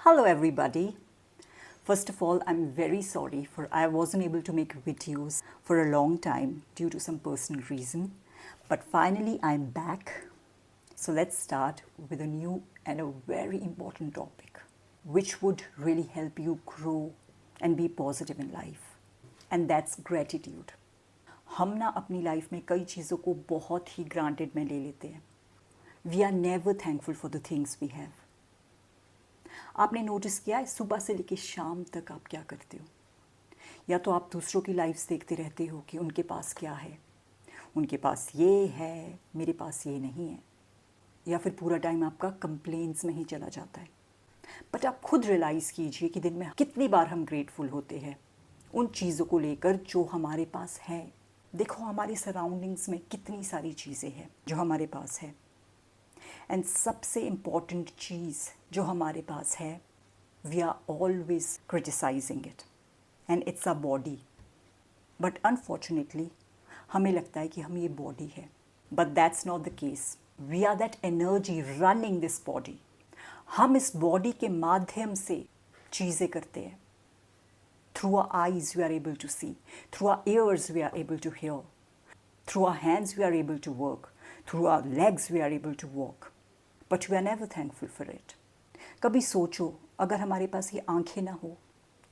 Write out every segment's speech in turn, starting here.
Hello everybody. First of all, I'm very sorry for I wasn't able to make videos for a long time due to some personal reason. But finally I'm back. So let's start with a new and a very important topic which would really help you grow and be positive in life. And that's gratitude. हम ना अपनी life में कई चीज़ों को बहुत ही granted में ले लेते हैं. We are never thankful for the things we have. आपने नोटिस किया है सुबह से लेकर शाम तक आप क्या करते हो? या तो आप दूसरों की लाइफ्स देखते रहते हो कि उनके पास क्या है, उनके पास ये है, मेरे पास ये नहीं है, या फिर पूरा टाइम आपका कंप्लेंट्स में ही चला जाता है. बट आप खुद रियलाइज़ कीजिए कि दिन में कितनी बार हम ग्रेटफुल होते हैं उन चीज़ों को लेकर जो हमारे पास है. देखो हमारे सराउंडिंग्स में कितनी सारी चीज़ें हैं जो हमारे पास है. एंड सबसे इम्पॉर्टेंट चीज़ जो हमारे पास है, we are always criticising it and it's a body. But unfortunately हमें लगता है कि हम ये बॉडी है, but that's not the case. We are that energy running this body. हम इस बॉडी के माध्यम से चीज़ें करते हैं. Through our eyes we are able to see, through our ears we are able to hear, through our hands we are able to work, through our legs we are able to walk. But we are never thankful for it. कभी सोचो अगर हमारे पास ये आंखें ना हो,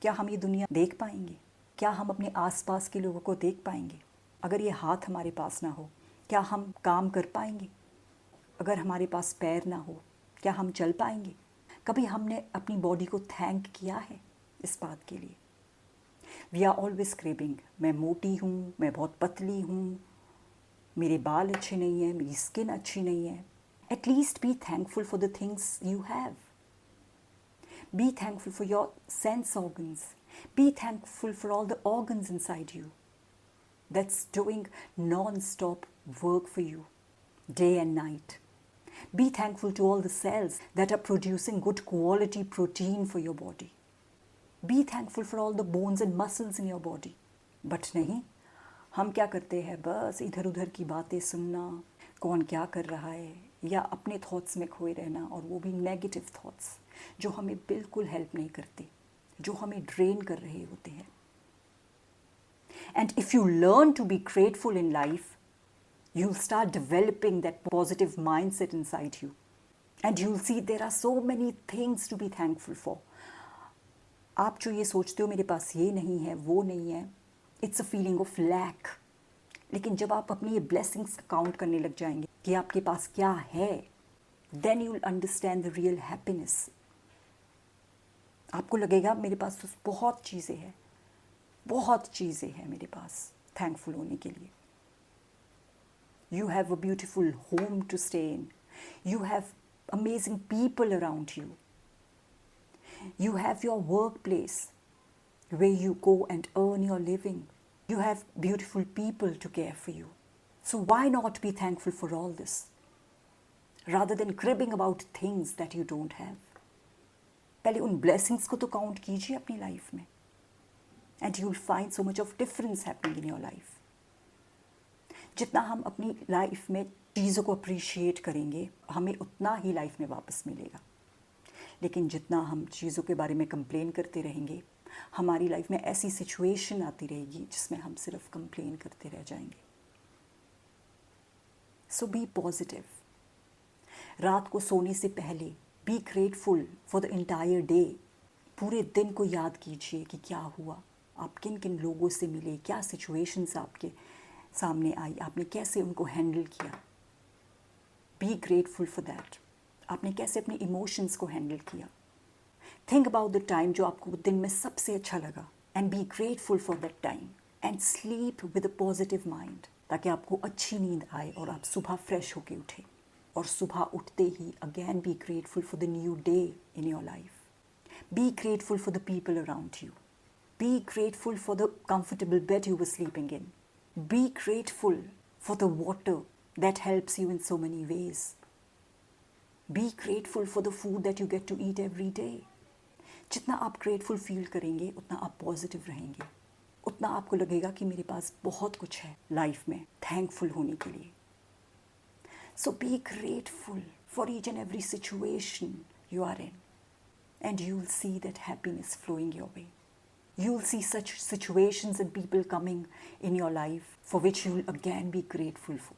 क्या हम ये दुनिया देख पाएंगे? क्या हम अपने आसपास के लोगों को देख पाएंगे? अगर ये हाथ हमारे पास ना हो, क्या हम काम कर पाएंगे? अगर हमारे पास पैर ना हो, क्या हम चल पाएंगे? कभी हमने अपनी बॉडी को थैंक किया है इस बात के लिए? We are always craving. मैं मोटी हूँ, मैं बहुत पतली हूँ, मेरे बाल अच्छे नहीं हैं, मेरी स्किन अच्छी नहीं है. At least be thankful for the things you have. Be thankful for your sense organs. Be thankful for all the organs inside you that's doing non-stop work for you day and night. Be thankful to all the cells that are producing good quality protein for your body. Be thankful for all the bones and muscles in your body. But नहीं, हम क्या करते हैं? बस इधर उधर की बातें सुनना, कौन क्या कर रहा है, या अपने थॉट्स में खोए रहना, और वो भी नेगेटिव थॉट्स जो हमें बिल्कुल हेल्प नहीं करते, जो हमें ड्रेन कर रहे होते हैं. And if you learn to be grateful in life, you will start developing that positive mind set inside you, and you will see there are so many things to be thankful for. आप जो ये सोचते हो मेरे पास ये नहीं है, वो नहीं है, it's a feeling of lack. लेकिन जब आप अपनी ये ब्लेसिंग्स काउंट करने लग जाएंगे कि आपके पास क्या है, then you will understand the real happiness. आपको लगेगा मेरे पास तो बहुत चीज़ें हैं, बहुत चीज़ें हैं मेरे पास थैंकफुल होने के लिए. You have a beautiful home to stay in. You have amazing people around you. You have your work place where you go and earn your living. You have beautiful people to care for you. So why not be thankful for all this rather than cribbing about things that you don't have? पहले उन blessings को तो count कीजिए अपनी life में, and you will find so much of difference happening in your life. जितना हम अपनी लाइफ में चीज़ों को अप्रिशिएट करेंगे, हमें उतना ही लाइफ में वापस मिलेगा. लेकिन जितना हम चीज़ों के बारे में कंप्लेन करते रहेंगे, हमारी लाइफ में ऐसी सिचुएशन आती रहेगी जिसमें हम सिर्फ कंप्लेन करते रह जाएंगे. सो बी पॉजिटिव. रात को सोने से पहले B grateful for the entire day. पूरे दिन को याद कीजिए कि क्या हुआ, आप किन किन लोगों से मिले, क्या सिचुएशंस आपके सामने आई, आपने कैसे उनको हैंडल किया. B grateful for that. आपने कैसे अपने इमोशंस को हैंडल किया. थिंक अबाउट द टाइम जो आपको दिन में सबसे अच्छा लगा, and B grateful for that time, and sleep with a positive mind, ताकि आपको अच्छी नींद आए और आप सुबह फ्रेश होके उठे. और सुबह उठते ही again be grateful for the new day in your life. Be grateful for the people around you. Be grateful for the comfortable bed you were sleeping in. Be grateful for the water that helps you in so many ways. Be grateful for the food that you get to eat every day. जितना आप grateful feel करेंगे उतना आप positive रहेंगे, उतना आपको लगेगा कि मेरे पास बहुत कुछ है लाइफ में थैंकफुल होने के लिए. So be grateful for each and every situation you are in. and you'll see that happiness flowing your way. You'll see such situations and people coming in your life for which you'll again be grateful for.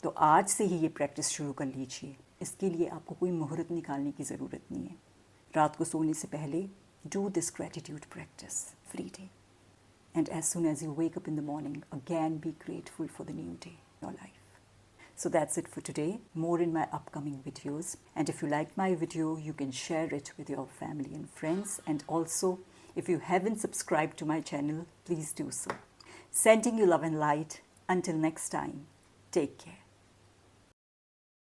तो आज से ही ये practice शुरू कर लीजिए. इसके लिए आपको कोई मुहूर्त निकालने की ज़रूरत नहीं है. रात को सोने से पहले do this gratitude practice every day. And as soon as you wake up in the morning, again be grateful for the new day in your life. So that's it for today. More in my upcoming videos. And if you liked my video, you can share it with your family and friends. And also, if you haven't subscribed to my channel, please do so. Sending you love and light. Until next time, take care.